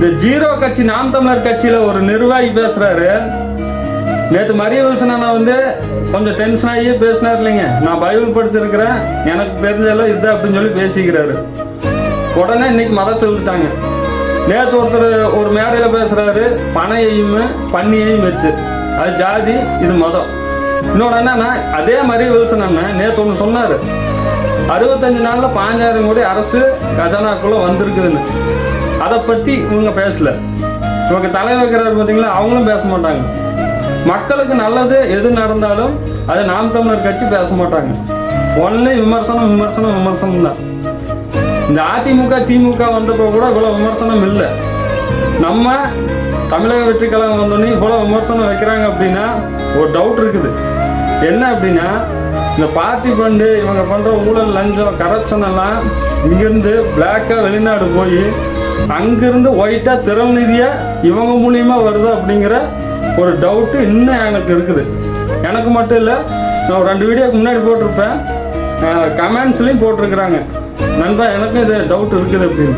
இந்த ஜீரோ கட்சி நாம் தமிழர் கட்சியில் ஒரு நிர்வாகி பேசுகிறாரு. நேற்று மரிய வில்சன் அண்ணா வந்து கொஞ்சம் டென்ஷன் ஆகியே பேசினார் இல்லைங்க. நான் பைபிள் படிச்சிருக்கிறேன், எனக்கு தெரிஞ்சதெல்லாம் இதுதான் அப்படின்னு சொல்லி பேசிக்கிறாரு. உடனே இன்னைக்கு மதத்தை இழுத்துட்டாங்க. நேற்று ஒருத்தர் ஒரு மேடையில் பேசுகிறாரு, பனையையும் பன்னியையும் வச்சு, அது ஜாதி, இது மதம். இன்னொன்று என்னன்னா, அதே மரிய வில்சன் அண்ணன் நேற்று ஒன்று சொன்னார், 65 நாளில் 5000 கோடி அரசு கஜானாக்குள்ளே வந்திருக்குதுன்னு. அதை பற்றி இவங்க பேசல. இவங்க தலை வைக்கிறாரு பார்த்தீங்களா, அவங்களும் பேச மாட்டாங்க. மக்களுக்கு நல்லது எது நடந்தாலும் அது நாம் தமிழர் கட்சி பேச மாட்டாங்க. ஒன்லி விமர்சனம் விமர்சனம் விமர்சனம் தான். இந்த அதிமுக திமுக வந்தப்போ கூட இவ்வளோ விமர்சனம் இல்லை. நம்ம தமிழக வெற்றி கழகம் வந்தோடனே இவ்வளோ விமர்சனம் வைக்கிறாங்க அப்படின்னா ஒரு டவுட் இருக்குது. என்ன அப்படின்னா, இந்த பார்ட்டி ஃபண்டு இவங்க பண்ணுற ஊழல், லஞ்சம், கரப்ஷன் எல்லாம் இங்கேருந்து பிளாக்காக வெளிநாடு போய் அங்கேருந்து ஒயிட்டாக திரள் நிதியாக இவங்க மூலியமாக வருது அப்படிங்கிற ஒரு டவுட்டு இன்னும் எனக்கு இருக்குது. எனக்கு மட்டும் இல்லை, நான் ஒரு 2 வீடியோக்கு முன்னாடி போட்டிருப்பேன், கமெண்ட்ஸ்லையும் போட்டிருக்கிறாங்க, நண்பா எனக்கும் இது டவுட் இருக்குது அப்படின்னு.